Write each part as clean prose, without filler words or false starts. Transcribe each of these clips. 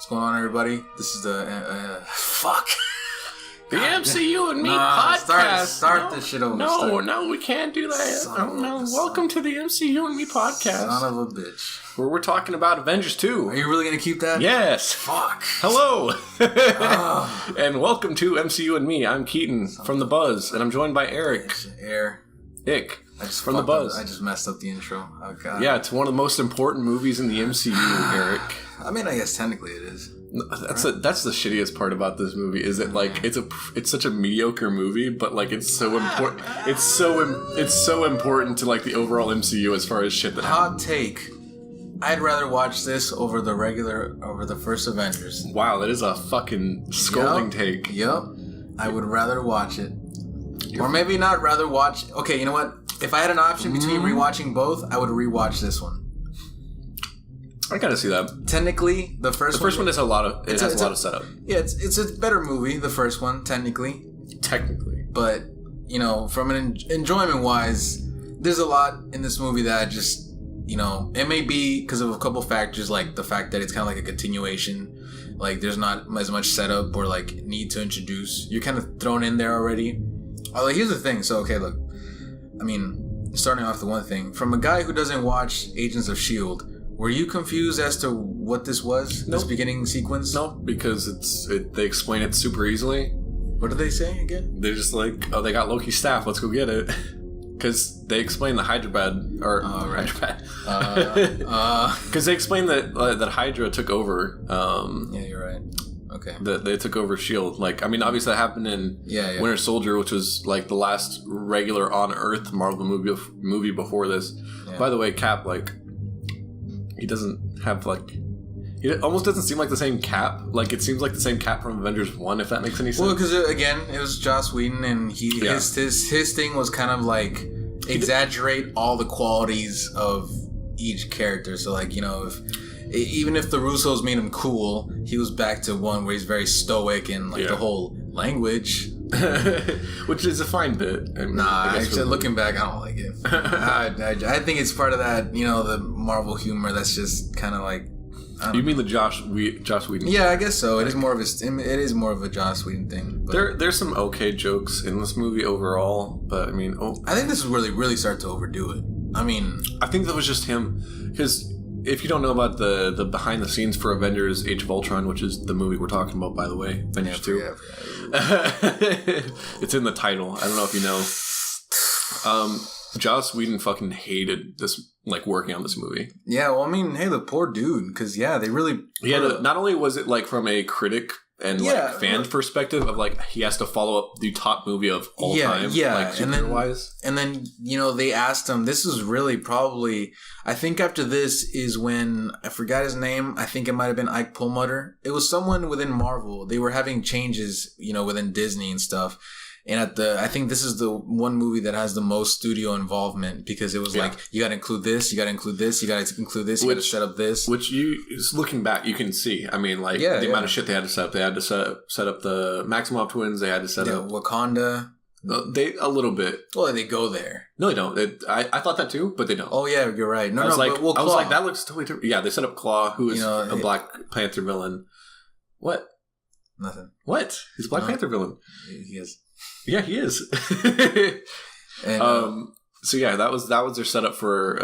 What's going on, everybody? This is the fuck. The MCU and Me podcast. Start this shit over. No, we can't do that. Welcome to the MCU and Me podcast. Son of a bitch. Where we're talking about Avengers 2. Are you really gonna keep that? Yes. Fuck. Hello. And welcome to MCU and Me. I'm Keaton from The Buzz, and I'm joined by Eric. Ick. From The Buzz. I just messed up the intro. Oh god. Yeah, it's one of the most important movies in the MCU, Eric. I mean, I guess technically it is. That's the shittiest part about this movie is that like it's such a mediocre movie, but like it's so important. It's so important to like the overall MCU as far as shit that hot take. I'd rather watch this over the first Avengers. Wow, that is a fucking scolding take. Yep. I would rather watch it. Or maybe not rather watch. Okay, you know what? If I had an option between rewatching both, I would rewatch this one. I gotta see that. Technically, the first one has a lot of setup. Yeah, it's a better movie. The first one, technically, but you know, from an enjoyment wise, there's a lot in this movie that I just, you know, it may be because of a couple factors, like the fact that it's kind of like a continuation. Like, there's not as much setup or like need to introduce. You're kind of thrown in there already. Oh, like, here's the thing. So, okay, look. I mean, starting off the one thing. From a guy who doesn't watch Agents of S.H.I.E.L.D., were you confused as to what this was? Nope. This beginning sequence? No, because they explain it super easily. What did they say again? They're just like, oh, they got Loki's staff. Let's go get it. Because they explain the Hydrapad. Because they explain that Hydra took over. Yeah, you're right. Okay. They took over S.H.I.E.L.D. Like, I mean, obviously that happened in Winter Soldier, which was like the last regular on Earth Marvel movie before this. Yeah. By the way, Cap, like, he doesn't have like, he almost doesn't seem like the same Cap. Like, it seems like the same Cap from Avengers 1, if that makes any sense. Well, because again, it was Joss Whedon, and his thing was kind of like exaggerate all the qualities of each character. So, like, you know, even if the Russos made him cool, he was back to one where he's very stoic and like the whole language, which is a fine bit. Actually, looking back, I don't like it. I think it's part of that, you know, the Marvel humor that's just kind of like. You mean the Joss Whedon? Yeah, I guess so. It is more of a Joss Whedon thing. But there's some okay jokes in this movie overall, but I mean, I think this is really really start to overdo it. I mean, I think that was just him, because if you don't know about the behind the scenes for Avengers Age of Ultron, which is the movie we're talking about, by the way, Avengers 2. It's in the title. I don't know if you know. Joss Whedon fucking hated this, like, working on this movie. Yeah, well, I mean, hey, the poor dude, because they really. Not only was it like from a critic and like fan perspective of like he has to follow up the top movie of all time, like superhero wise, and then you know they asked him. This is really probably, I think after this is when I forgot his name. I think it might have been Ike Perlmutter. It was someone within Marvel. They were having changes, you know, within Disney and stuff. And I think this is the one movie that has the most studio involvement, because it was like, you got to include this, you got to include this, you got to include this, you got to set up this. Which looking back, you can see. I mean, like the amount of shit they had to set up. They had to set up the Maximoff twins. They had to set up Wakanda. A little bit. Well, they go there. No, they don't. I thought that too, but they don't. Oh yeah, you're right. I was like, that looks totally different. Yeah, they set up Claw, who is a Black Panther villain. What? Nothing. What? He's a Black Panther villain. He is. Yeah, he is. And, so yeah, that was their setup for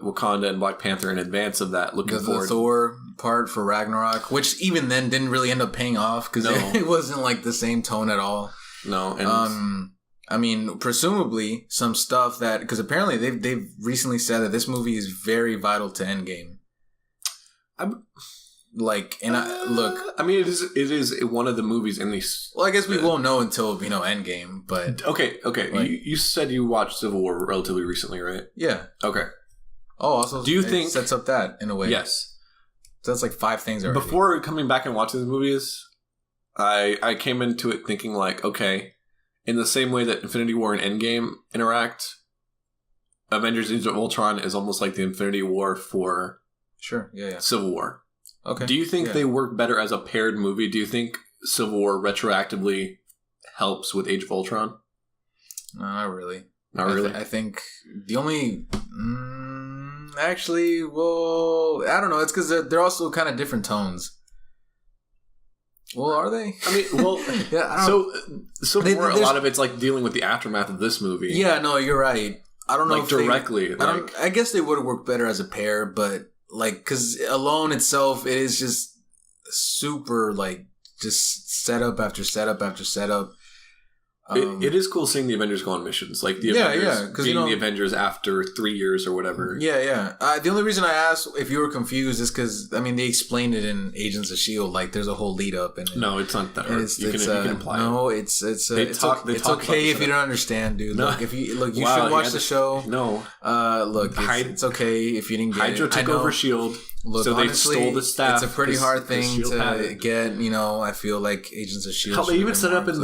Wakanda and Black Panther in advance of that. Looking forward, the Thor part for Ragnarok, which even then didn't really end up paying off because it wasn't like the same tone at all. No, and I mean, presumably some stuff that, because apparently they've recently said that this movie is very vital to Endgame. Like, and I mean, it is one of the movies in these. Well, I guess we won't know until, you know, Endgame, but okay. Like, you said you watched Civil War relatively recently, right? Yeah. Okay. Oh, also, do you think sets up that in a way? Yes. So that's like 5 things already. Before coming back and watching the movies, I came into it thinking like, okay, in the same way that Infinity War and Endgame interact, Avengers: Age of Ultron is almost like the Infinity War for Civil War. Okay. Do you think they work better as a paired movie? Do you think Civil War retroactively helps with Age of Ultron? No, not really. Not really? I think the only... actually, well, I don't know. It's because they're also kind of different tones. Well, are they? I mean, well, yeah. So more a lot of it's like dealing with the aftermath of this movie. Yeah, no, you're right. I don't know if directly. I guess they would have worked better as a pair, but like, because alone itself, it is just super like just setup after setup after setup. It is cool seeing the Avengers go on missions, like the Avengers being the Avengers after 3 years or whatever. Yeah. The only reason I asked if you were confused is because they explained it in Agents of S.H.I.E.L.D. Like there's a whole lead up, and no, it's not that hard. You can imply. No, it's okay if you don't understand, dude. No. Look, you should watch the show. No, it's okay if you didn't get Hydra it. took over S.H.I.E.L.D. Look, so honestly, they stole the staff. It's a pretty hard thing to get. I feel like Agents of S.H.I.E.L.D. Hell, they even set it up in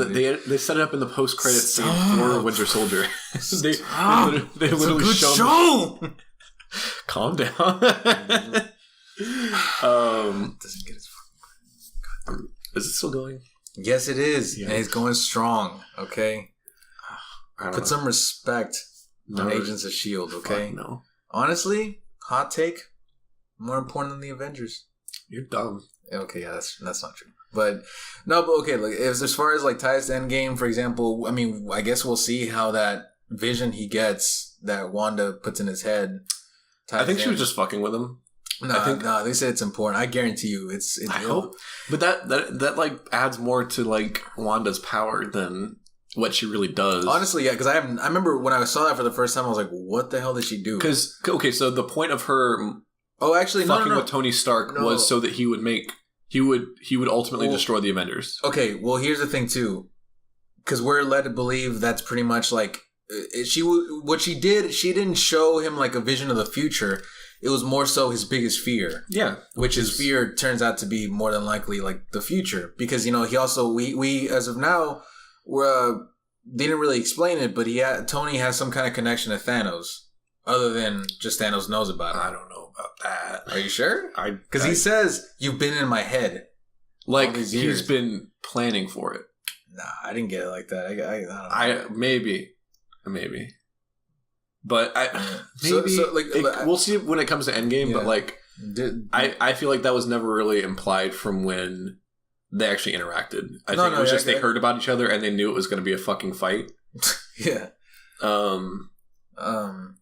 they set it up in the post credit scene for Winter Soldier. they literally show. Calm down. Doesn't get his. Is it still going? Yes, it is, and it's going strong. Okay, put some respect on Agents of S.H.I.E.L.D. Okay, no. Honestly, hot take. More important than the Avengers. You're dumb. Okay, yeah, that's not true. But okay, like as far as like ties to Endgame, for example, I guess we'll see how that vision he gets that Wanda puts in his head. I think she was just fucking with him. No, they said it's important. I guarantee you, it's. I hope, but that like adds more to like Wanda's power than what she really does. Honestly, yeah, because I remember when I saw that for the first time, I was like, "What the hell did she do?" Because so the point of her. Oh, actually, fucking with Tony Stark was so that he would ultimately destroy the Avengers. Okay, well, here's the thing too, because we're led to believe that's pretty much like what she did. She didn't show him like a vision of the future. It was more so his biggest fear. Yeah, which his fear turns out to be more than likely like the future, because he also we as of now they didn't really explain it, but Tony has some kind of connection to Thanos. Other than just Thanos knows about it. I don't know about that. Are you sure? Because he says, you've been in my head. Like, he's been planning for it. Nah, I didn't get it like that. I don't know. Maybe. But we'll see when it comes to Endgame, but like, I feel like that was never really implied from when they actually interacted. I think it was just they heard about each other and they knew it was going to be a fucking fight. Yeah.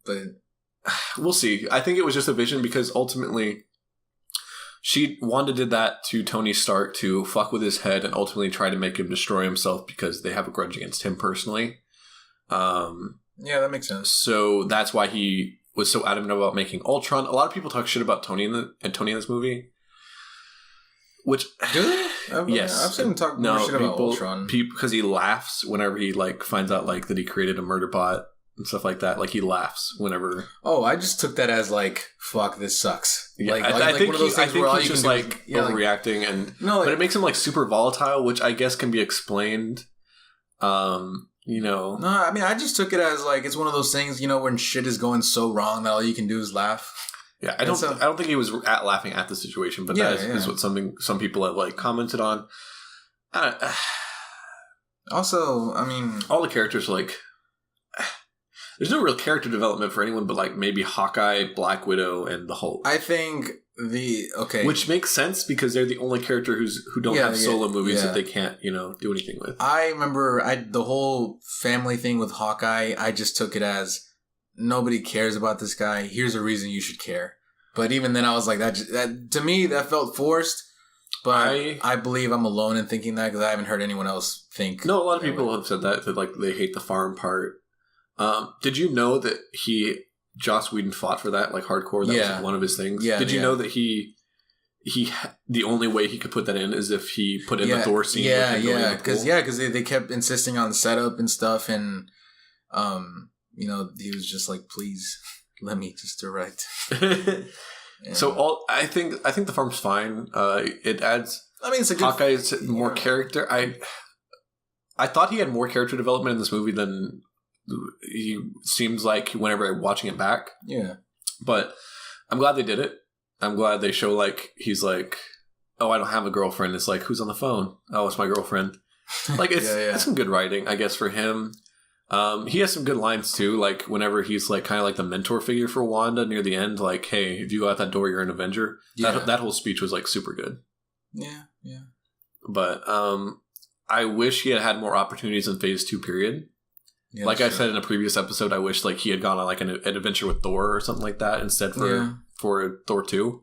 But we'll see. I think it was just a vision because ultimately Wanda did that to Tony Stark to fuck with his head and ultimately try to make him destroy himself because they have a grudge against him personally. Yeah, that makes sense. So that's why he was so adamant about making Ultron. A lot of people talk shit about Tony in this movie. Which do they? Yes, I've seen him talk more shit about Ultron because he laughs whenever he like finds out like that he created a murder bot. And stuff like that. Like, he laughs whenever... Oh, I just took that as, like, fuck, this sucks. Yeah, I think one of those things where he's just, like, overreacting. But it makes him, like, super volatile, which I guess can be explained. No, I just took it as, like, it's one of those things, when shit is going so wrong that all you can do is laugh. Yeah, I don't think he was laughing at the situation, but that is what some people have, like, commented on. Also, all the characters, like... There's no real character development for anyone but like maybe Hawkeye, Black Widow, and the Hulk. I think which makes sense because they're the only character who don't have solo movies that they can't do anything with. I remember the whole family thing with Hawkeye. I just took it as nobody cares about this guy. Here's a reason you should care. But even then, I was like that to me that felt forced. But I believe I'm alone in thinking that because I haven't heard anyone else think. No, a lot of people have said that like they hate the farm part. Did you know that Joss Whedon fought for that like hardcore? That was like one of his things. Yeah, did you know that he the only way he could put that in is if he put in the Thor scene? Because they kept insisting on setup and stuff, and he was just like, please let me just direct. So I think the farm's fine. It adds. It's a good Hawkeye's more character. I thought he had more character development in this movie than. He seems like whenever I'm watching it back. Yeah. But I'm glad they did it. I'm glad they show like he's like, oh, I don't have a girlfriend. It's like, who's on the phone? Oh, it's my girlfriend. Like it's some good writing, I guess, for him. He has some good lines too. Like whenever he's like kind of like the mentor figure for Wanda near the end, like, hey, if you go out that door, you're an Avenger. Yeah. That whole speech was like super good. Yeah. But I wish he had more opportunities in Phase 2, period. Yeah, like I said in a previous episode, I wish like he had gone on like an adventure with Thor or something like that instead for Thor 2.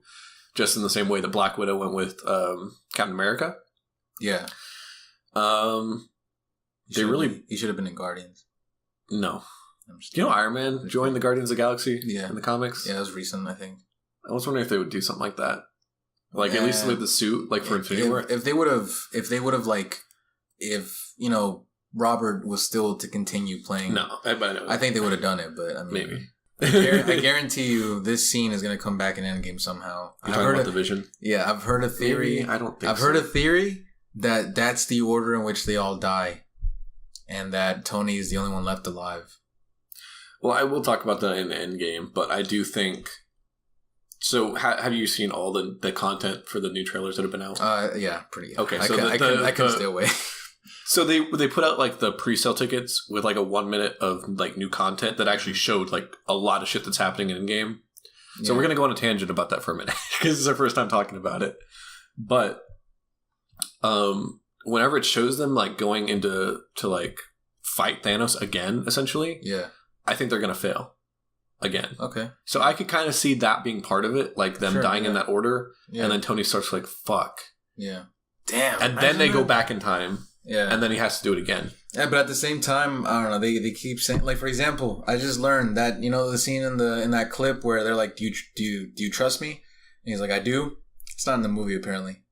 Just in the same way that Black Widow went with Captain America. Yeah. He should have been in Guardians. No. You know Iron Man joined the Guardians of the Galaxy in the comics? Yeah, it was recent, I think. I was wondering if they would do something like that. Like at least with the suit, like for Infinity War. If they would have like, you know, Robert was still to continue playing. No, I think they would have done it, but I mean, maybe. I guarantee you, this scene is going to come back in Endgame somehow. You're talking about the Vision? Yeah, I've heard a theory. Maybe? I don't think I've heard a theory that that's the order in which they all die, and that Tony is the only one left alive. Well, I will talk about that in Endgame, but I do think. So, have you seen all the content for the new trailers that have been out? Yeah, pretty. Okay, so I can stay away. So they put out like the pre-sale tickets with like a 1 minute of like new content that actually showed like a lot of shit that's happening in game. So we're gonna go on a tangent about that for a minute because it's our first time talking about it. But whenever it shows them like going into like fight Thanos again, essentially, I think they're gonna fail again. Okay. So I could kind of see that being part of it, like them dying in that order, and then Tony starts like fuck. Yeah. Damn. And then they go back in time. Yeah. And then he has to do it again. Yeah, but at the same time, I don't know, they keep saying, like, for example, I just learned that, you know, the scene in that clip where they're like, do you trust me? And he's like, I do. It's not in the movie, apparently.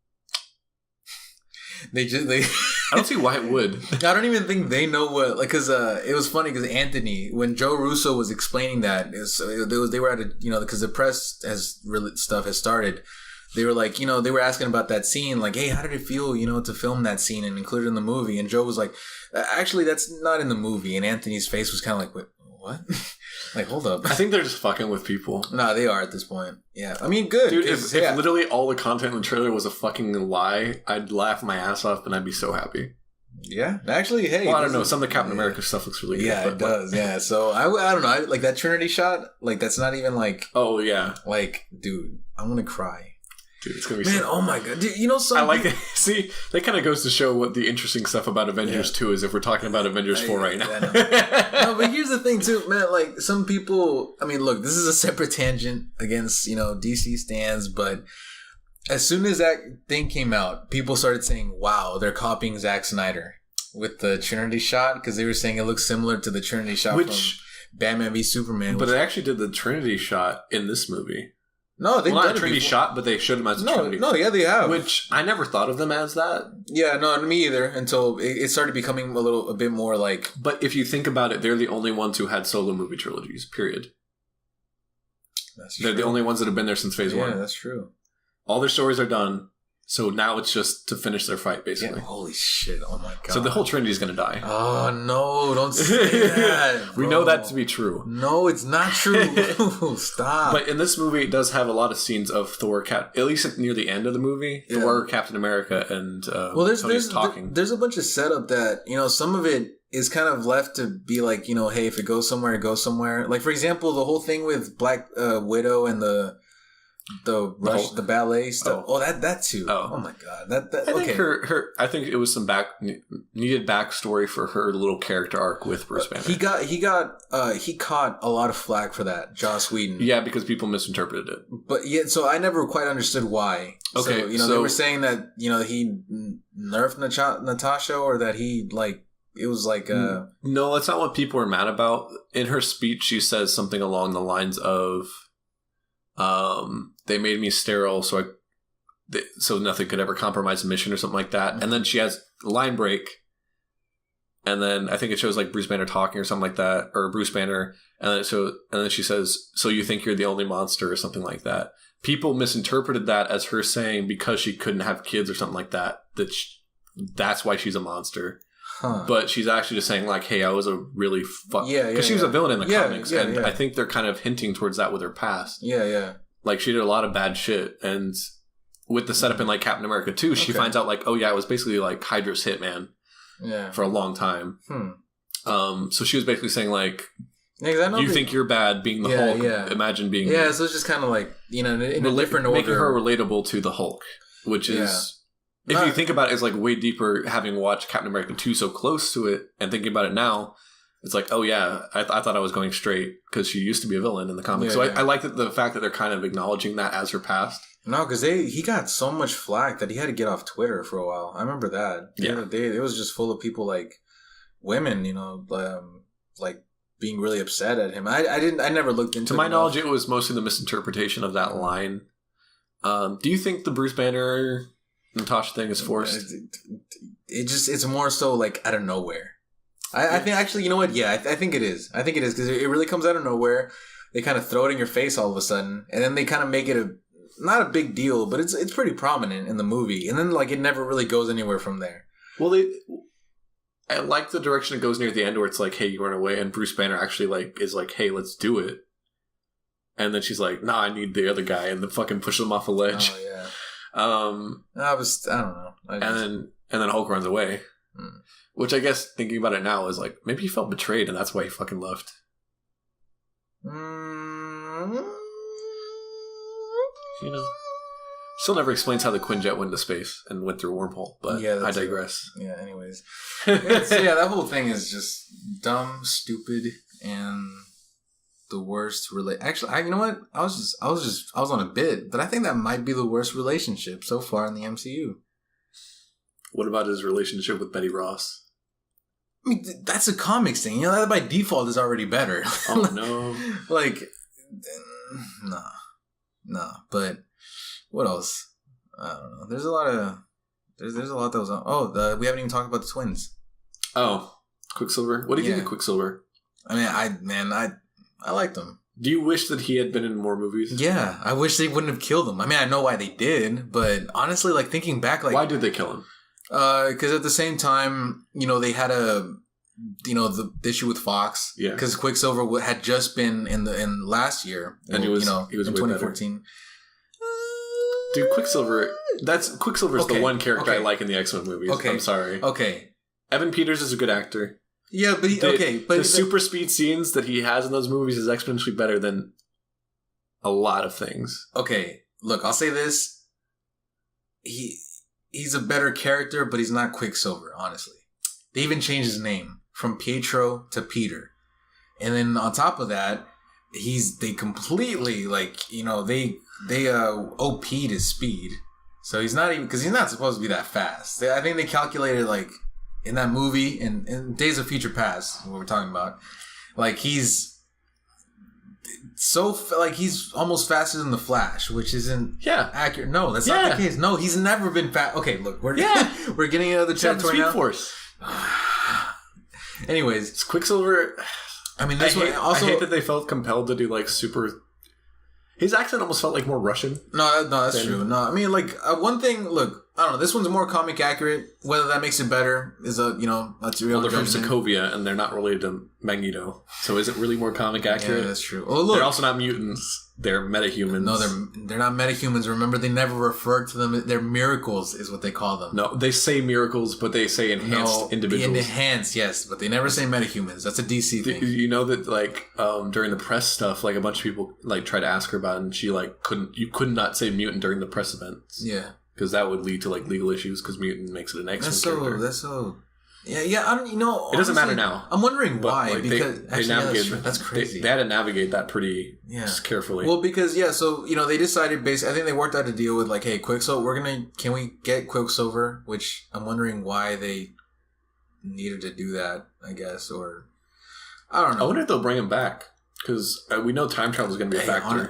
I don't see why it would. I don't even think they know what, like, because it was funny because Anthony, when Joe Russo was explaining that, they were at a, you know, because the press stuff has started. They were like, you know, they were asking about that scene, like, hey, how did it feel, you know, to film that scene and include it in the movie? And Joe was like, actually, that's not in the movie. And Anthony's face was kind of like, wait, what? Like, hold up. I think they're just fucking with people. No, they are at this point. Yeah. I mean, good. Dude, if literally all the content in the trailer was a fucking lie, I'd laugh my ass off and I'd be so happy. Yeah. Actually, hey. Well, I don't know. Some of the Captain America stuff looks really good. Yeah, it does. Yeah. So, I don't know. Like, that Trinity shot, like, that's not even like. Oh, yeah. Like, dude, I'm going to cry. Dude, it's gonna be oh my god. Dude, you know something? I like it. See, that kind of goes to show what the interesting stuff about Avengers 2 is if we're talking about Avengers 4 right now. No, but here's the thing too, man. Like, some people, I mean, look, this is a separate tangent against, you know, DC stans, but as soon as that thing came out, people started saying, wow, they're copying Zack Snyder with the Trinity shot, because they were saying it looks similar to the Trinity shot from Batman v Superman. But they actually did the Trinity shot in this movie. No, they've done not a Trinity shot, but they showed them as a Trinity. No, yeah, they have. Which I never thought of them as that. Yeah, no, me either. Until it started becoming a bit more like. But if you think about it, they're the only ones who had solo movie trilogies. Period. That's true. They're the only ones that have been there since Phase 1. Yeah, that's true. All their stories are done. So now it's just to finish their fight, basically. Yeah, holy shit. Oh my god. So the whole Trinity is going to die. Oh, no. Don't say that. We know that to be true. No, it's not true. Stop. But in this movie, it does have a lot of scenes of Thor, at least near the end of the movie. Yeah. Thor, Captain America, and Tony's talking. There's a bunch of setup that, you know, some of it is kind of left to be like, you know, hey, if it goes somewhere, it goes somewhere. Like, for example, the whole thing with Black Widow and the ballet stuff. Oh, that too. Oh my god. I think I think it was some needed backstory for her little character arc with Bruce Banner. He caught a lot of flack for that, Joss Whedon. Yeah, because people misinterpreted it. But yeah, so I never quite understood why. Okay, so, you know, they were saying that, you know, he nerfed Natasha, or that he like. It was like no, that's not what people were mad about. In her speech, she says something along the lines of, they made me sterile so nothing could ever compromise the mission or something like that. And then she has a line break. And then I think it shows like Bruce Banner talking or something like that, or Bruce Banner. And then she says, so you think you're the only monster or something like that. People misinterpreted that as her saying because she couldn't have kids or something like that, that's why she's a monster. Huh. But she's actually just saying like, hey, I was a really because she was a villain in the comics, and I think they're kind of hinting towards that with her past. Yeah. Like, she did a lot of bad shit, and with the setup in like Captain America 2, she finds out like, oh yeah, I was basically like Hydra's hitman for a long time. So she was basically saying like, you think you're bad being the Hulk. Imagine being so it's just kind of like, you know, in a different order, making her relatable to the Hulk, which is if you think about it, it's like way deeper. Having watched Captain America 2 so close to it, and thinking about it now, it's like, oh yeah, I thought I was going straight because she used to be a villain in the comics. I like the fact that they're kind of acknowledging that as her past. No, because he got so much flack that he had to get off Twitter for a while. I remember that. It was just full of people like women, like being really upset at him. I never looked into it. To my knowledge, it was mostly the misinterpretation of that line. Do you think the Bruce Banner Natasha thing is forced? It's more so like out of nowhere. I think actually, you know what? Yeah, I think it is. I think it is because it really comes out of nowhere. They kind of throw it in your face all of a sudden, and then they kind of make it not a big deal, but it's pretty prominent in the movie, and then like it never really goes anywhere from there. Well, I like the direction it goes near the end where it's like, hey, you run away, and Bruce Banner actually like is like, hey, let's do it. And then she's like, nah, I need the other guy, and then fucking push him off a ledge. Oh yeah. I don't know. And then Hulk runs away. Which I guess thinking about it now is like, maybe he felt betrayed and that's why he fucking left. Still never explains how the Quinjet went to space and went through a wormhole, but yeah, I digress. Yeah, anyways. That whole thing is just dumb, stupid, and the worst Actually, you know what? I was on a bit, but I think that might be the worst relationship so far in the MCU. What about his relationship with Betty Ross? I mean, that's a comics thing. That by default is already better. Oh no! No. But what else? I don't know. There's a lot that was on. Oh, we haven't even talked about the twins. Oh, Quicksilver. What do you think of Quicksilver? I mean, I liked him. Do you wish that he had been in more movies? Yeah, I wish they wouldn't have killed him. I mean, I know why they did, but honestly, like thinking back, like why did they kill him? Because at the same time, they had the issue with Fox. Yeah. Because Quicksilver had just been in last year, and he was in 2014. Dude, Quicksilver's the one character I like in the X-Men movies. Okay. I'm sorry. Okay. Evan Peters is a good actor. Yeah, but the super speed scenes that he has in those movies is exponentially better than a lot of things. Okay, look, I'll say this: he's a better character, but he's not Quicksilver. Honestly, they even changed his name from Pietro to Peter, and then on top of that, they completely they OP'd his speed, so he's not even because he's not supposed to be that fast. I think they calculated in that movie, in Days of Future Past, what we're talking about, he's he's almost faster than the Flash, which isn't accurate. No, that's not the case. No, he's never been fast. Okay, look, we're getting into the territory now. Force. Anyways, it's Quicksilver. I mean, I hate that they felt compelled to do super. His accent almost felt like more Russian. No, that's true. No, I mean, one thing. Look, I don't know. This one's more comic accurate. Whether that makes it better is that's a real. Well, they're from Sokovia, and they're not related to Magneto. So is it really more comic accurate? Yeah, that's true. Oh, look, they're also not mutants. They're metahumans. No, they're not metahumans. Remember, they never referred to them. They're miracles, is what they call them. No, they say miracles, but they say enhanced individuals. Enhanced, yes, but they never say metahumans. That's a DC thing. You know that during the press stuff, a bunch of people try to ask her about it, and she couldn't. You could not say mutant during the press events. Yeah, because that would lead to legal issues. Because mutant makes it an X-Men character. That's so. Yeah. I don't. It doesn't matter now. I'm wondering why. Because that's crazy. They had to navigate that pretty carefully. Well, because so they decided basically. I think they worked out a deal with hey, Quicksilver. Can we get Quicksilver? Which I'm wondering why they needed to do that. I guess, or I don't know. I wonder if they'll bring him back because we know time travel is going to be a factor.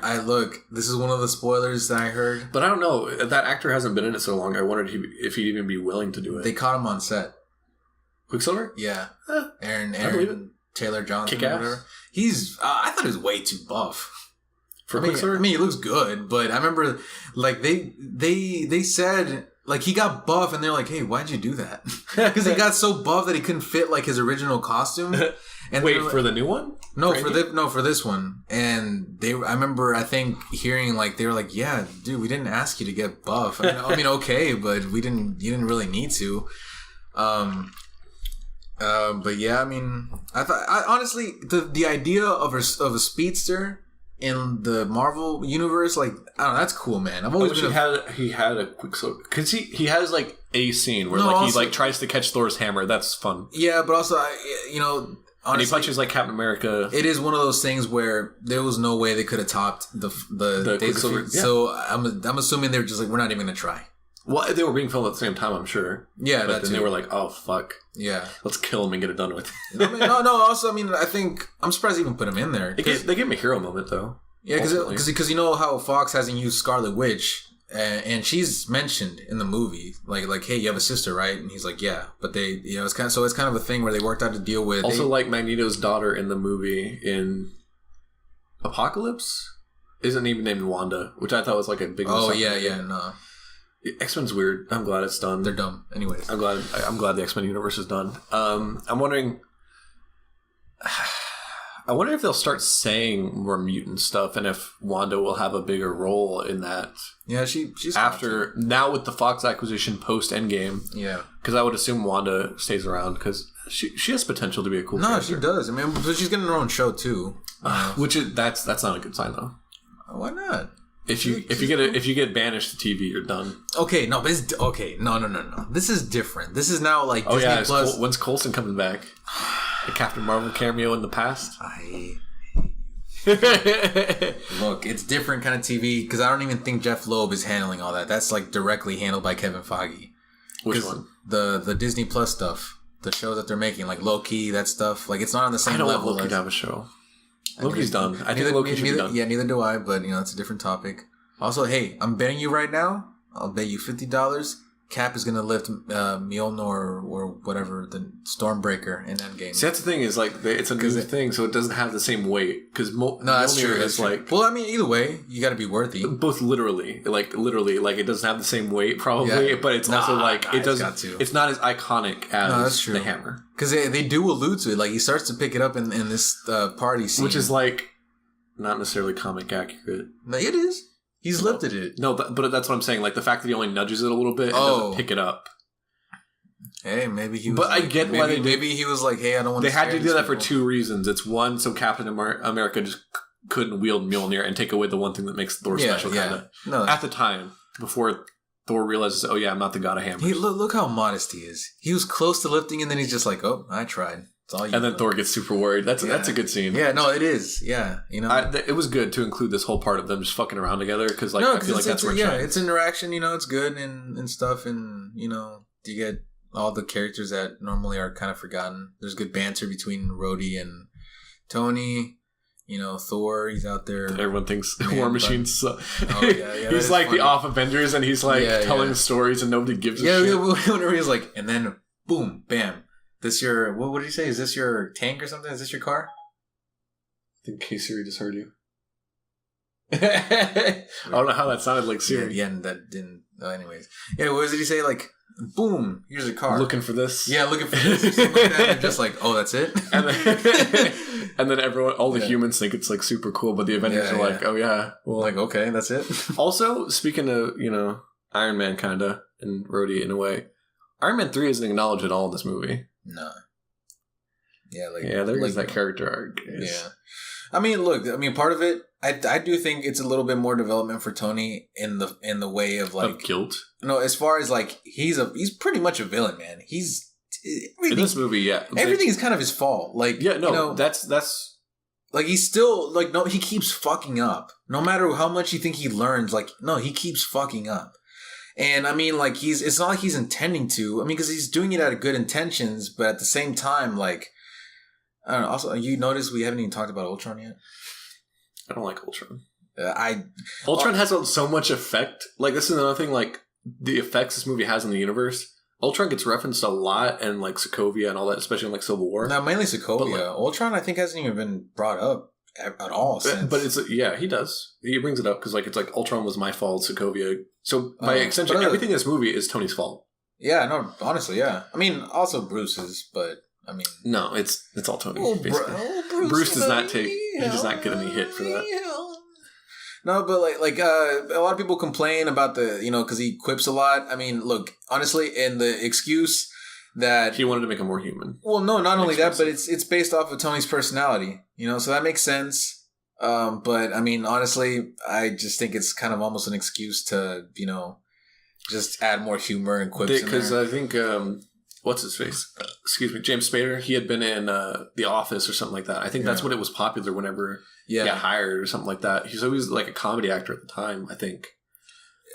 This is one of the spoilers that I heard, but I don't know. That actor hasn't been in it so long. I wondered if he'd even be willing to do it. They caught him on set. Quicksilver? Yeah. Aaron Taylor Johnson. Kick-ass? Or whatever. He's, I thought he was way too buff. For Quicksilver? I mean, he looks good, but I remember, they said, he got buff, and they're like, hey, why'd you do that? Because he got so buff that he couldn't fit, his original costume. And wait, for the new one? No, for this one. And I remember, I think, hearing, they were like, yeah, dude, we didn't ask you to get buff. I mean, okay, but you didn't really need to. But yeah, I mean, I honestly, the idea of a speedster in the Marvel universe, like, I don't know, that's cool, man. I've always he had a quick slow because he has like a scene where he like tries to catch Thor's hammer. That's fun. Yeah, but also honestly, and he punches like Captain America. It is one of those things where there was no way they could have topped the Quicksilver. Yeah. So I'm assuming they're just like, we're not even gonna try. Well, they were being filmed at the same time, I'm sure. Yeah, but then they were like, "Oh fuck, yeah, let's kill him and get it done with." No. Also, I think I'm surprised they even put him in there. They give him a hero moment though. Yeah, because you know how Fox hasn't used Scarlet Witch, and she's mentioned in the movie, like, hey, you have a sister, right? And he's like, yeah, but they, it's kind of a thing where they worked out to deal with. Also, like Magneto's daughter in the movie in Apocalypse isn't even named Wanda, which I thought was like a big. Oh yeah, no. X-Men's weird. I'm glad it's done. They're dumb. Anyways, I'm glad the X-Men universe is done. I'm wondering. I wonder if they'll start saying more mutant stuff, and if Wanda will have a bigger role in that. Yeah, she's after now with the Fox acquisition post Endgame. Yeah, because I would assume Wanda stays around because she has potential to be a cool. No, she does. But she's getting her own show too. Which is that's not a good sign though. Why not? If you get banished to TV, you're done. Okay, no, no. This is different. This is now like Disney Plus. When's Coulson coming back? A Captain Marvel cameo in the past. Look, it's different kind of TV because I don't even think Jeff Loeb is handling all that. That's like directly handled by Kevin Feige. Which one? The Disney Plus stuff, the show that they're making, like Loki, that stuff. Like it's not on the same level. I don't want Loki to have a show. Loki's done. I think Loki should be done. Yeah, neither do I. But it's a different topic. Also, hey, I'm betting you right now. I'll bet you $50. Cap is going to lift Mjolnir or whatever, the Stormbreaker in Endgame. See, that's the thing is, like, it's a new thing, so it doesn't have the same weight. Because that's true. Is like... Well, either way, you got to be worthy. Both literally, it doesn't have the same weight, probably, but it's also, like, it doesn't... It's not as iconic as the hammer. Because they do allude to it. Like, he starts to pick it up in this party scene. Which is, like, not necessarily comic accurate. No, it is. He's lifted it. No, but that's what I'm saying. Like, the fact that he only nudges it a little bit and doesn't pick it up. Hey, maybe he was... But I get why they did. Maybe he was like, hey, I don't want to... They had to do that for two reasons. It's one, so Captain America just couldn't wield Mjolnir and take away the one thing that makes Thor special, kind of. No. At the time, before Thor realizes, oh yeah, I'm not the god of hammers. Look how modest he is. He was close to lifting, and then he's just like, oh, I tried. And then Thor gets super worried. That's a good scene. Yeah, no, it is. Yeah, it was good to include this whole part of them just fucking around together because, I feel like that's where it's interaction. It's good and stuff, and you get all the characters that normally are kind of forgotten. There's good banter between Rhodey and Tony. Thor, he's out there. Everyone thinks War Machine's... he's like the off Avengers, and he's like telling stories, and nobody gives a shit. Yeah, whenever he's like, and then boom, bam. This your... What did you say? Is this your tank or something? Is this your car? I think K-Siri just heard you. I don't know how that sounded like Siri. Yeah, that didn't... anyways. Yeah, what did he say? Like, boom, here's a car. Looking for this? Yeah, looking for this. Or something like that. And just like, oh, that's it? And then everyone, all the humans think it's like super cool, but the Avengers are like, oh yeah. Well, like, okay, that's it. Also, speaking of, Iron Man kinda, and Rhodey in a way, Iron Man 3 isn't acknowledged at all in this movie. No. Yeah, there is that character arc. Yeah. Look, part of it, I do think it's a little bit more development for Tony in the way of like... Of guilt? No, as far as like, he's pretty much a villain, man. In this movie, yeah. Everything is kind of his fault. Like, yeah, no, that's... Like, he's still, like, no, he keeps fucking up. No matter how much you think he learns, like, no, he keeps fucking up. And it's not like he's intending to. Because he's doing it out of good intentions, but at the same time, like, I don't know. Also, you notice we haven't even talked about Ultron yet? I don't like Ultron. Ultron has so much effect. Like, this is another thing, like, the effects this movie has in the universe. Ultron gets referenced a lot, and, like, Sokovia and all that, especially in, like, Civil War. No, mainly Sokovia. Ultron, I think, hasn't even been brought up at all since. But he does. He brings it up because, like, it's like, Ultron was my fault, Sokovia. So, by extension, everything in this movie is Tony's fault. Yeah, no, honestly, yeah. Also Bruce's, but, No, it's all Tony, basically. Bruce does not get any hit for that. No, but a lot of people complain about because he quips a lot. Look, honestly, and the excuse that he wanted to make him more human. Well, no, not only that, but it's based off of Tony's personality. So that makes sense. But I mean, honestly, I just think it's kind of almost an excuse to, just add more humor and quips. Because I think what's his face? Excuse me, James Spader. He had been in The Office or something like that. I think that's when it was popular. Whenever he got hired or something like that. He's always like a comedy actor at the time. I think.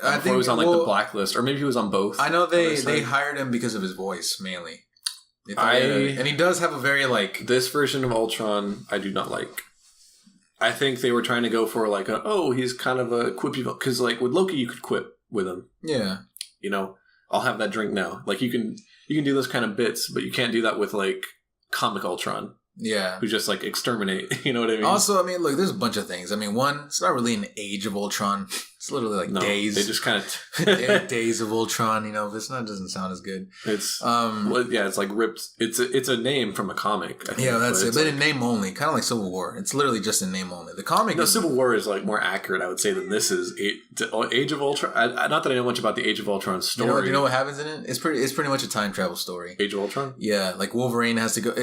I think he was on like the blacklist, or maybe he was on both. I know they hired him because of his voice mainly. And he does have a very like this version of Ultron. I do not like. I think they were trying to go for like he's kind of a quippy, because like with Loki you could quip with him. Yeah. I'll have that drink now. Like you can do those kind of bits, but you can't do that with like comic Ultron. Yeah. Who just like exterminate. You know what I mean? Also, I mean, look, there's a bunch of things. I mean, one, it's not really an age of Ultron. It's literally like days. They just kind of days of Ultron. It's not doesn't sound as good. It's it's like ripped. It's a name from a comic. I think, yeah, that's it. But in name only, kind of like Civil War. It's literally just in name only. The comic. No, Civil War is like more accurate, I would say, than this is. Age of Ultron. Not that I know much about the Age of Ultron story. You know what happens in it? It's pretty much a time travel story. Age of Ultron. Yeah, like Wolverine has to go.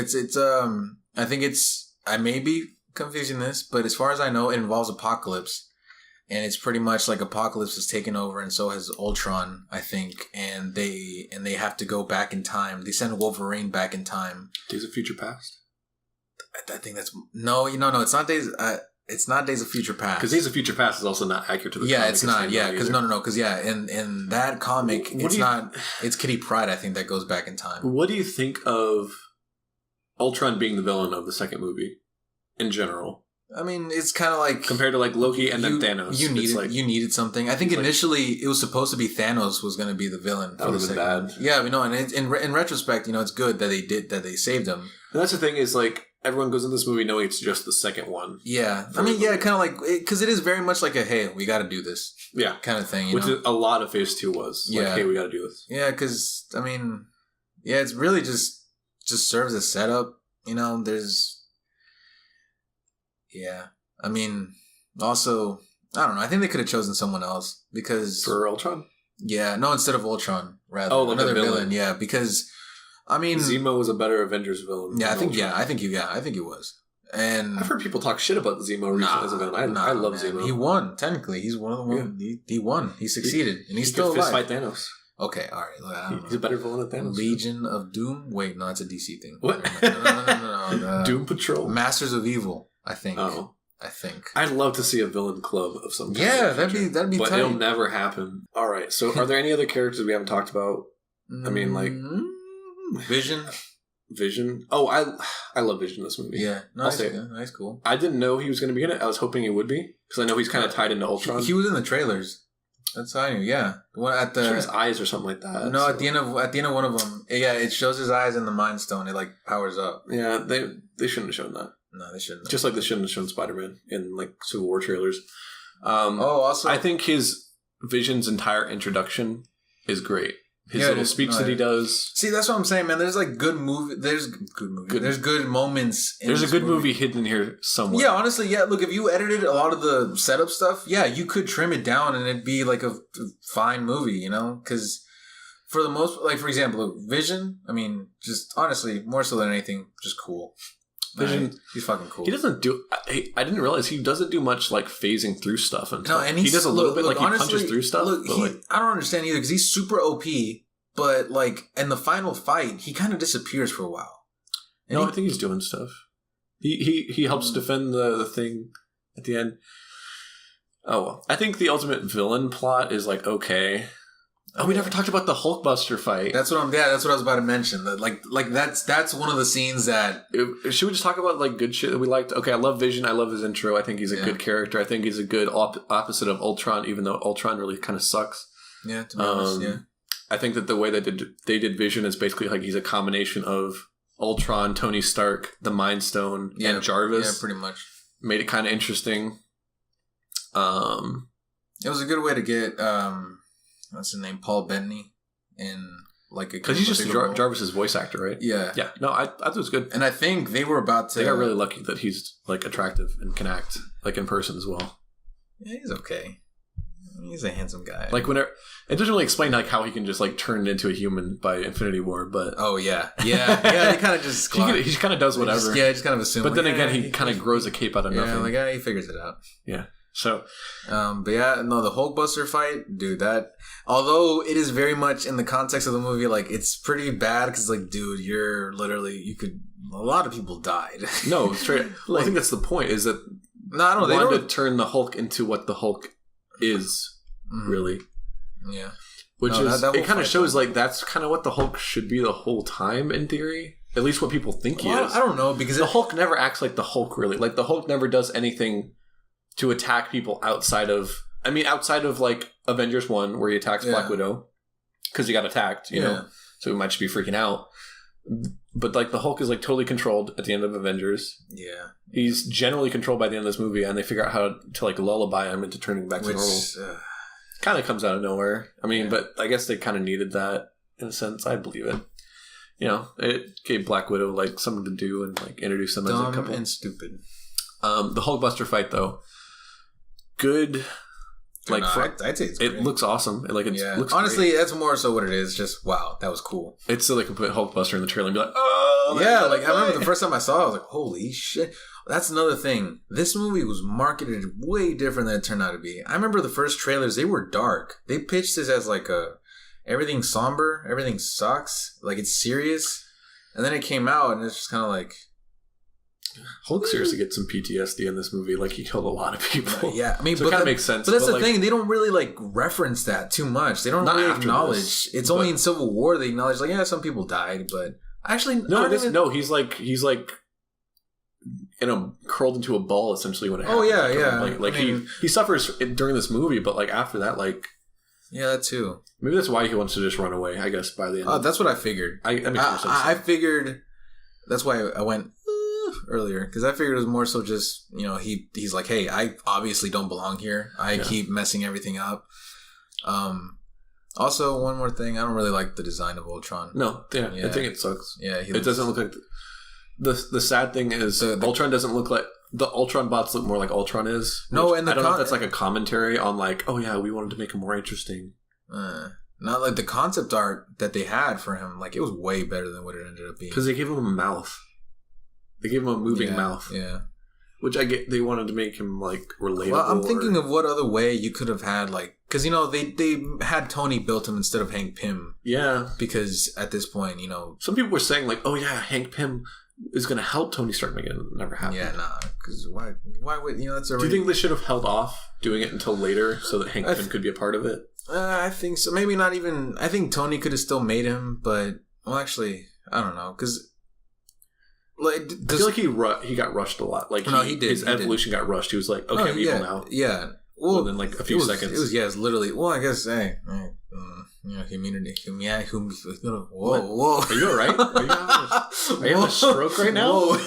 I think I may be confusing this, but as far as I know, it involves Apocalypse. And it's pretty much like Apocalypse is taken over, and so has Ultron, I think. And they have to go back in time. They send Wolverine back in time. Days of Future Past? I think that's... No, it's not Days... it's not Days of Future Past. Because Days of Future Past is also not accurate to the comic. Yeah, it's not. Yeah, because no. Because, in that comic, it's Kitty Pryde, I think, that goes back in time. What do you think of Ultron being the villain of the second movie in general? I mean, it's kind of like compared to like Loki and then Thanos. You needed something. I think initially it was supposed to be Thanos was going to be the villain. That would have been bad. Yeah, and in retrospect, it's good that they saved him. And that's the thing is like everyone goes in this movie knowing it's just the second one. Yeah, I mean, kind of like because it is very much like a hey, we got to do this. Yeah, kind of thing. Which a lot of Phase 2 was. Like, hey, we got to do this. Yeah, because I mean, it's really just serves as setup. There's... Yeah. I mean, also, I don't know. I think they could have chosen someone else because... For Ultron? Yeah. No, instead of Ultron, rather. Oh, like another villain. Yeah, because, I mean... Zemo was a better Avengers villain. Yeah, I think he was. And I've heard people talk shit about Zemo recently as a villain. I love Zemo. He won, technically. He's one of the ones. Yeah. He won. He succeeded. And he's still alive. He could fist fight Thanos. Okay, all right. He's a better villain than Thanos. Legion of Doom? Wait, no, that's a DC thing. What? No. Doom Patrol? Masters of Evil, I think. Oh. I think. I'd love to see a villain club of some kind. Yeah, that'd be but tight. It'll never happen. All right, so are there any other characters we haven't talked about? I mean, like... Vision? Oh, I love Vision in this movie. Yeah. Nice, cool. I didn't know he was going to be in it. I was hoping he would be, because I know he's kind of tied into Ultron. He was in the trailers. That's how I knew. Yeah, the one at the his eyes or something like that. No, so. at the end of one of them, yeah, it shows his eyes in the Mind Stone. It like powers up. Yeah, they shouldn't have shown that. No, they shouldn't. Just like they shouldn't have shown Spider-Man in like Civil War trailers. Also, I think his Vision's entire introduction is great. His little speech that he does. See, that's what I'm saying, man. There's like good movie. There's good movie. There's good moments. There's a good movie hidden here somewhere. Yeah, honestly, yeah. Look, if you edited a lot of the setup stuff, yeah, you could trim it down and it'd be like a fine movie, Because for the most, like for example, look, Vision. I mean, just honestly, more so than anything, just cool. Vision, he's fucking cool. He doesn't do. I didn't realize he doesn't do much like phasing through stuff. And he does a little bit. Like honestly, he punches through stuff. I don't understand either because he's super OP, but like in the final fight, he kind of disappears for a while. And I think he's doing stuff. He helps defend the thing at the end. Oh well, I think the ultimate villain plot is like okay. Oh, we never talked about the Hulkbuster fight. That's what I was about to mention. That like that's one of the scenes that... Should we just talk about like good shit that we liked? Okay, I love Vision. I love his intro. I think he's a good character. I think he's a good opposite of Ultron, even though Ultron really kind of sucks. Yeah, to be honest, yeah. I think that the way that they did Vision is basically like he's a combination of Ultron, Tony Stark, the Mind Stone, and Jarvis. Yeah, pretty much. Made it kind of interesting. It was a good way to get... what's his name? Paul Bettany in like a... Because he's just Jarvis's voice actor, right? Yeah. Yeah. No, I thought it was good. And I think they were about to... They got really lucky that he's like attractive and can act like in person as well. Yeah, he's okay. He's a handsome guy. Like whenever it doesn't really explain like how he can just like turn into a human by Infinity War, but yeah. He kind of just he kind of does whatever. Just kind of assume. But then again, he kind of grows a cape out of nothing. He figures it out. Yeah. So, but yeah, no, the Hulkbuster fight, dude. That although it is very much in the context of the movie, like it's pretty bad because like, dude, you're literally a lot of people died. No, straight. Well, I think that's the point. Is that they wanted to turn the Hulk into what the Hulk is really. Yeah, which is it kind of shows like that's kind of what the Hulk should be the whole time in theory. At least what people think he is. I don't know because the Hulk never acts like the Hulk really. Like the Hulk never does anything to attack people outside of like Avengers 1 where he attacks Black Widow because he got attacked, you know, so he might just be freaking out. But like the Hulk is like totally controlled at the end of Avengers. Yeah, he's generally controlled by the end of this movie, and they figure out how to like lullaby him into turning back to normal. Kind of comes out of nowhere. I mean, but I guess they kind of needed that in a sense. I believe it. You know, it gave Black Widow like something to do and like introduce them as a couple. And stupid. The Hulkbuster fight though. Good, like I'd say it's great. It looks awesome. Like it looks honestly, great. That's more so what it is. Just wow, that was cool. It's so they can put Hulkbuster in the trailer and be like, oh yeah. Like I remember the first time I saw it, I was like, holy shit. That's another thing. This movie was marketed way different than it turned out to be. I remember the first trailers; they were dark. They pitched this as like everything's somber, everything sucks, like it's serious, and then it came out and it's just kind of like. Hulk seriously gets some PTSD in this movie. Like he killed a lot of people. Yeah, I mean, so it kind of makes sense. But that's the thing; they don't really like reference that too much. They don't really acknowledge. It's only in Civil War they acknowledge, like, yeah, some people died, but actually, he's like curled into a ball essentially when it happens. Oh yeah. Like he suffers during this movie, but like after that, like yeah, that too. Maybe that's why he wants to just run away. I guess by the end. That's what I figured. That makes more sense. I figured that's why I went. Earlier because I figured it was more so just he's like, hey, I obviously don't belong here. I keep messing everything up. Also, one more thing, I don't really like the design of Ultron. No, I think it sucks. Yeah, it doesn't look like the sad thing is Ultron doesn't look like the Ultron bots look more like Ultron is. No, and I don't know if that's like a commentary on like, oh yeah, we wanted to make him more interesting. Not like the concept art that they had for him, like it was way better than what it ended up being. Because they gave him a mouth. They gave him a moving mouth. Yeah. Which I get, they wanted to make him, like, relatable. Well, I'm thinking of what other way you could have had, like... Because, they had Tony built him instead of Hank Pym. Yeah. Because at this point, Some people were saying, like, oh, yeah, Hank Pym is going to help Tony Stark make it. It never happened. Yeah, nah. Because why would... that's already... Do you think they should have held off doing it until later so that Hank Pym could be a part of it? I think so. Maybe not even... I think Tony could have still made him, but... Well, actually, I don't know. Because... Like, I feel like he got rushed a lot. Like, he did. His evolution got rushed. He was like, okay, I'm evil now. Yeah. Well, within like a few seconds. It was literally. Well, I guess. Humanity. Whoa. Are you alright? Are you having a stroke right now?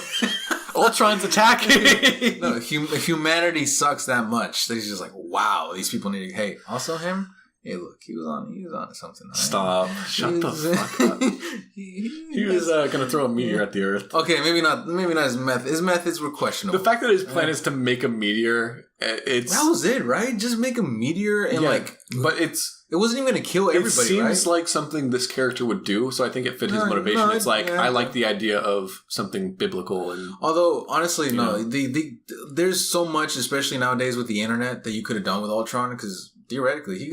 Ultron's attacking. No, humanity sucks that much that he's just like, wow, these people need to. Hey, also him. Hey, look, he was on something. Right? Stop! Shut the fuck up. He was gonna throw a meteor at the Earth. Okay, maybe not his method. His methods were questionable. The fact that his plan is to make a meteor, that was it, right? Just make a meteor and but it wasn't even gonna kill everybody. It seems like something this character would do, so I think it fit his motivation. It's like I like the idea of something biblical, and although honestly, there's so much, especially nowadays with the internet, that you could have done with Ultron because theoretically he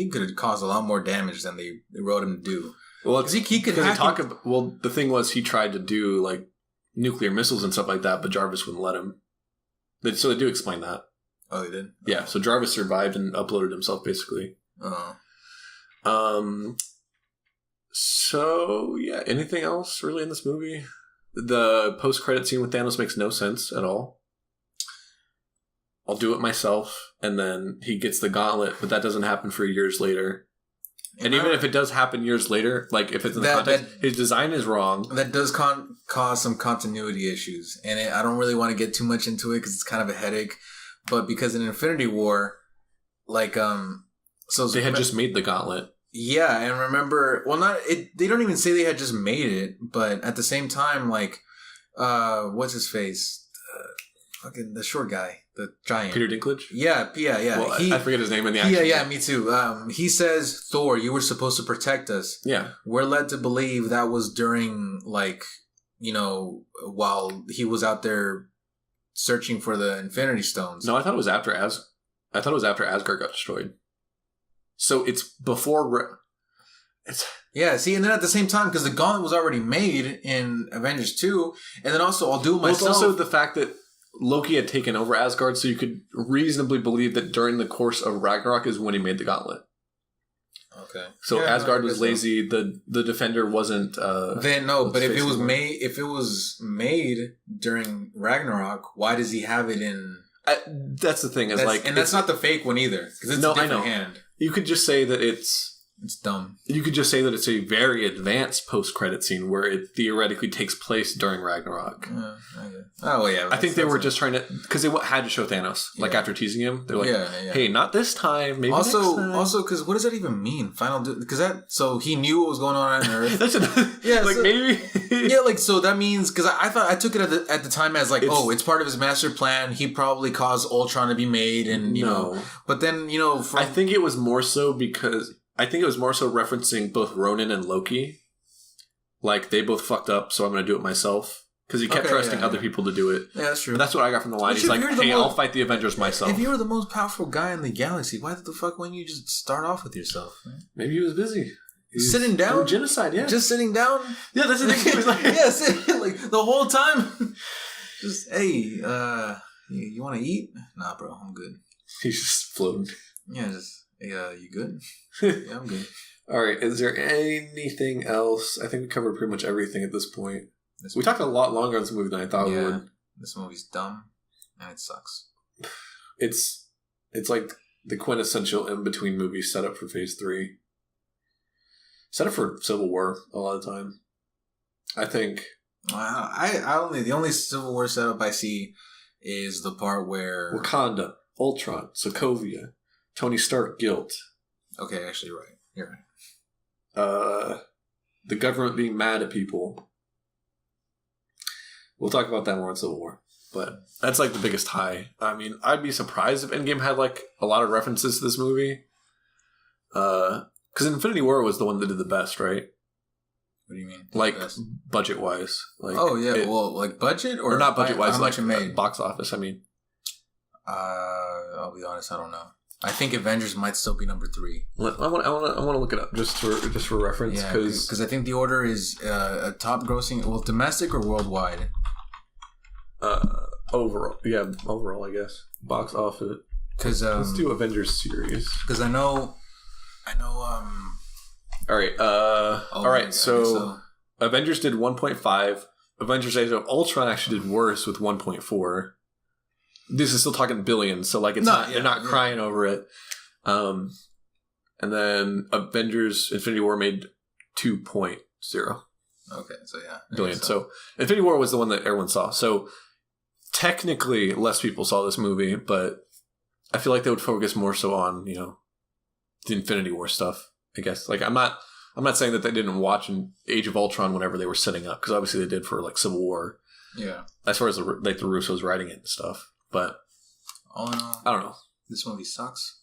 could have caused a lot more damage than they wrote him to do. Well, the thing was he tried to do like nuclear missiles and stuff like that, but Jarvis wouldn't let him. So they do explain that. Oh, they did? Yeah. So Jarvis survived and uploaded himself, basically. Oh. So yeah, anything else really in this movie? The post-credit scene with Thanos makes no sense at all. I'll do it myself, and then he gets the gauntlet, but that doesn't happen for years later. And even if it does happen years later, like if it's in the context, his design is wrong. That does cause some continuity issues, and I don't really want to get too much into it because it's kind of a headache. But because in Infinity War, so they had just made the gauntlet. Yeah, and remember, they don't even say they had just made it, but at the same time, what's his face? fucking the short guy, the giant Peter Dinklage. Yeah. Well, I forget his name in the action. Yeah, me too. He says, "Thor, you were supposed to protect us." Yeah, we're led to believe that was during, like, while he was out there searching for the Infinity Stones. No, I thought it was after Asgard got destroyed. So it's before. Yeah, see, and then at the same time, because the gauntlet was already made in Avengers 2, and then also I'll do it myself. Well, it's also the fact that Loki had taken over Asgard, so you could reasonably believe that during the course of Ragnarok is when he made the gauntlet. Okay. So yeah, Asgard was lazy. The Defender wasn't. But if it was made during Ragnarok, why does he have it in? That's the thing. That's not the fake one either, because it's a different hand. You could just say that it's dumb. You could just say that it's a very advanced post-credit scene where it theoretically takes place during Ragnarok. Okay. Oh, yeah. I think they were just trying to... Because they had to show Thanos. Like, after teasing him, they're like, hey, not this time. Maybe next time. Also, because what does that even mean? So he knew what was going on Earth. Maybe... so that means... Because I took it at the time as, like, it's part of his master plan. He probably caused Ultron to be made, and, you know... But then, I think it was more so because... I think it was more so referencing both Ronan and Loki. Like, they both fucked up, so I'm going to do it myself. Because he kept trusting other people to do it. Yeah, that's true. But that's what I got from the line. He's like, hey, I'll fight the Avengers myself. If you were the most powerful guy in the galaxy, why the fuck wouldn't you just start off with yourself? Man? Maybe he was busy. Sitting down? Genocide, yeah. Just sitting down? Yeah, that's the thing. He was like, sitting, like, the whole time. Just, hey, you want to eat? Nah, bro, I'm good. He's just floating. Yeah, just... Hey, you good? Yeah, I'm good. All right. Is there anything else? I think we covered pretty much everything at this point. We talked a lot longer on this movie than I thought we would. This movie's dumb, and it sucks. It's like the quintessential in-between movie set up for Phase 3. Set up for Civil War a lot of the time. I think... the only Civil War setup I see is the part where... Wakanda, Ultron, Sokovia... Tony Stark guilt. Okay, actually, right. You're right. The government being mad at people. We'll talk about that more in Civil War. But that's like the biggest high. I mean, I'd be surprised if Endgame had like a lot of references to this movie. Because Infinity War was the one that did the best, right? What do you mean? Like, budget-wise. Like, like budget? Or not budget-wise, how much it made? Box office, I mean. I'll be honest, I don't know. I think Avengers might still be number 3. I want to look it up just for reference, because I think the order is a top grossing, domestic or worldwide. Overall, I guess box office. Because let's do Avengers series. Because I know. All right. So Avengers did 1.5. Avengers: Age of Ultron actually did worse with 1.4. This is still talking billions, so like they're not crying over it. And then Avengers Infinity War made 2.0. Okay, so billion. So Infinity War was the one that everyone saw. So technically less people saw this movie, but I feel like they would focus more so on, the Infinity War stuff, I guess. Like I'm not saying that they didn't watch Age of Ultron whenever they were setting up, because obviously they did for like Civil War. Yeah. As far as the Russos writing it and stuff. But all in all, I don't know. This movie sucks.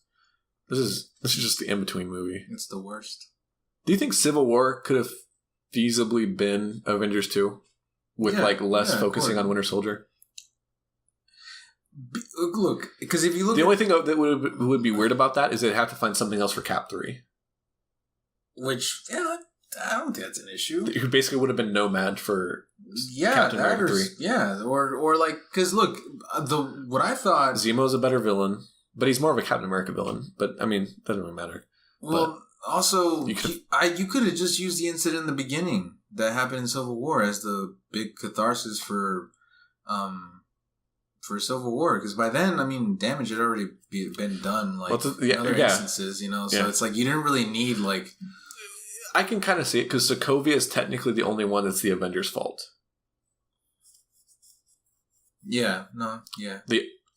This is just the in-between movie. It's the worst. Do you think Civil War could have feasibly been Avengers 2? With less focusing on Winter Soldier? Look, because if you look, the only thing that would be weird about that is they'd have to find something else for Cap 3. Which, I don't think that's an issue. Who basically would have been Nomad for Captain America 3. Yeah, or like, because look, what I thought... Zemo's a better villain, but he's more of a Captain America villain. But, I mean, doesn't really matter. Well, also, you could have just used the incident in the beginning that happened in Civil War as the big catharsis for Civil War. Because by then, I mean, damage had already been done, like, in other instances, So it's like, you didn't really need, like... I can kind of see it, because Sokovia is technically the only one that's the Avengers' fault. Yeah, no, yeah.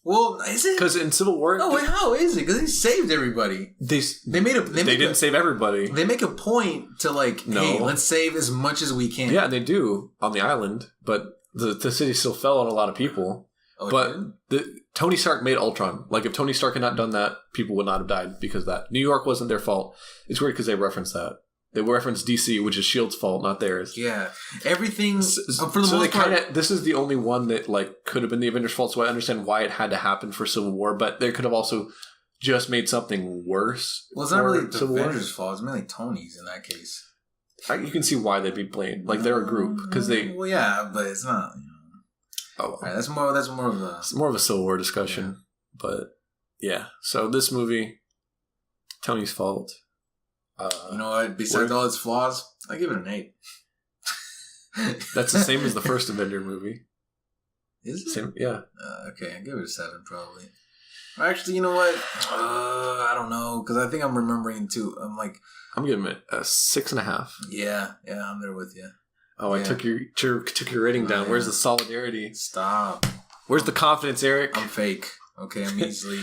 Well, is it? Because in Civil War... No, wait, how is it? Because they saved everybody. They didn't save everybody. They make a point to, like, hey, let's save as much as we can. Yeah, they do on the island, but the city still fell on a lot of people. Oh, but Tony Stark made Ultron. Like, if Tony Stark had not done that, people would not have died because of that. New York wasn't their fault. It's weird because they reference that. They reference DC, which is S.H.I.E.L.D.'s fault, not theirs. Yeah. Everything, for the so most part... this is the only one that, like, could have been the Avengers' fault, so I understand why it had to happen for Civil War, but they could have also just made something worse. Well, it's not really the Avengers' fault. It's mainly Tony's in that case. You can see why they'd be blamed. Like, they're a group, because they... Well, yeah, but it's not... Oh, right, that's more of a... It's more of a Civil War discussion, but yeah. So this movie, Tony's fault. You know what? Besides all its flaws, I give it an 8. That's the same as the first Avenger movie. Is it? Same, yeah. Okay, I give it a 7 probably. Actually, you know what? I don't know, because I think I'm remembering too. I'm giving it a 6.5. Yeah, I'm there with you. Oh, yeah. I took your rating down. Yeah. Where's the solidarity? Stop. Where's the confidence, Eric? I'm fake. Okay, I'm easily.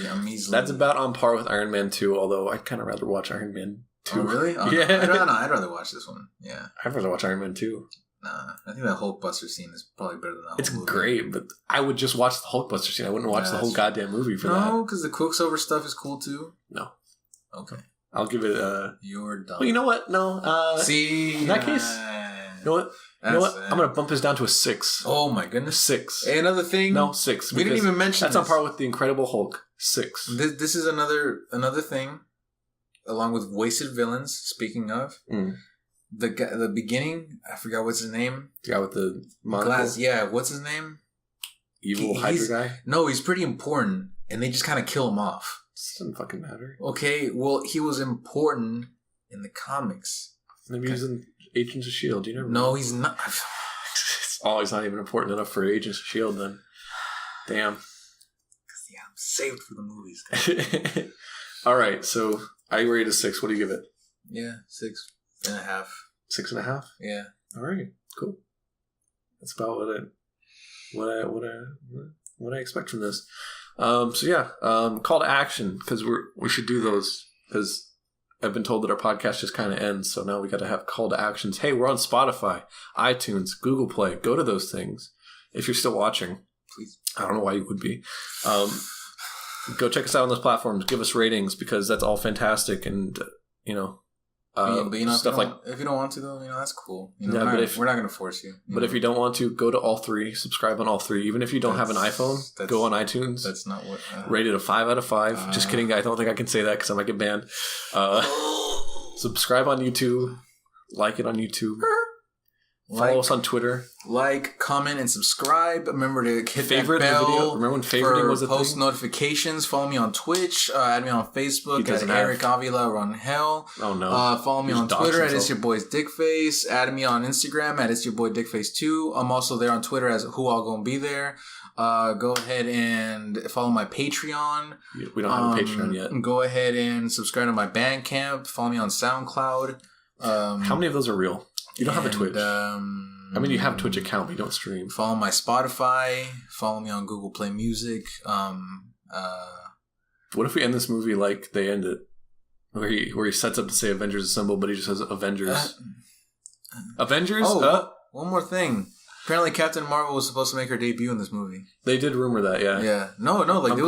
That's about on par with Iron Man 2, although I'd kind of rather watch Iron Man 2. Oh, really? Oh, yeah. No, I'd rather watch this one. Yeah. I'd rather watch Iron Man 2. Nah, I think that Hulkbuster scene is probably better than that. It's great, but I would just watch the Hulkbuster scene. I wouldn't watch the whole goddamn movie for that. No, because the Quicksilver stuff is cool too. No. Okay. I'll give it a... You're dumb. Well, you know what? No. See? In that case... You know what? I'm going to bump this down to a 6. Oh my goodness. 6. Hey, another thing. No, 6. We didn't even mention that's on par with the Incredible Hulk. 6. This is another thing, along with Wasted Villains, speaking of. The beginning, I forgot what's his name. The guy with the glass. Yeah, what's his name? Evil Hydra guy? No, he's pretty important, and they just kind of kill him off. It doesn't fucking matter. Okay, well, he was important in the comics. Maybe he's in Agents of S.H.I.E.L.D. You never know. No, he's not. He's not even important enough for Agents of S.H.I.E.L.D. then. Damn. Yeah, I'm saved for the movies. All right, so I rated 6. What do you give it? Yeah, 6.5. 6.5? Yeah. All right, cool. That's about what I expect from this. So yeah, call to action, because we should do those, because I've been told that our podcast just kind of ends, so now we got to have call to actions. Hey, we're on Spotify, iTunes, Google Play. Go to those things if you're still watching. Please. I don't know why you would be. Go check us out on those platforms. Give us ratings, because that's all fantastic, and stuff if you don't want to, though, that's cool. We're not going to force you. But if you don't want to, go to all 3. Subscribe on all 3. Even if you don't have an iPhone, go on iTunes. That's not what. Rated a 5 out of 5. Just kidding. I don't think I can say that because I might get banned. Subscribe on YouTube. Like it on YouTube. Follow us on Twitter. Like, comment, and subscribe. Remember to hit favorite that bell. Video. Remember when favoriting was a post thing? Notifications. Follow me on Twitch. Add me on Facebook at Eric Avila Run Hell. Oh no. Follow me on Twitter at It's Your Boy's Dickface. Add me on Instagram at It's Your Boy Dickface 2. I'm also there on Twitter as Who All Gonna Be There. Go ahead and follow my Patreon. We don't have a Patreon yet. Go ahead and subscribe to my Bandcamp. Follow me on SoundCloud. How many of those are real? You don't have a Twitch. You have a Twitch account, but you don't stream. Follow my Spotify. Follow me on Google Play Music. What if we end this movie like they end it? Where he sets up to say Avengers Assemble, but he just says Avengers. Avengers? Oh, one more thing. Apparently Captain Marvel was supposed to make her debut in this movie. They did rumor that, yeah. Yeah. No, like it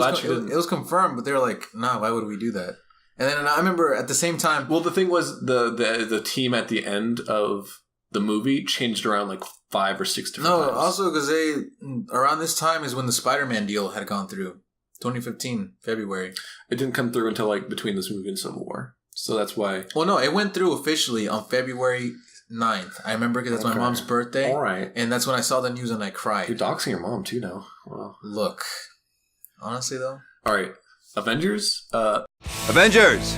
was confirmed, but they were like, nah, why would we do that? And then I remember at the same time... Well, the thing was, the team at the end of the movie changed around like 5 or 6 different times. No, also because around this time is when the Spider-Man deal had gone through. 2015, February. It didn't come through until like between this movie and Civil War. So that's why... Well, no, it went through officially on February 9th. I remember because that's my mom's birthday. All right. And that's when I saw the news and I cried. You're doxing your mom too now. Wow. Look. Honestly, though. All right. Avengers? Avengers!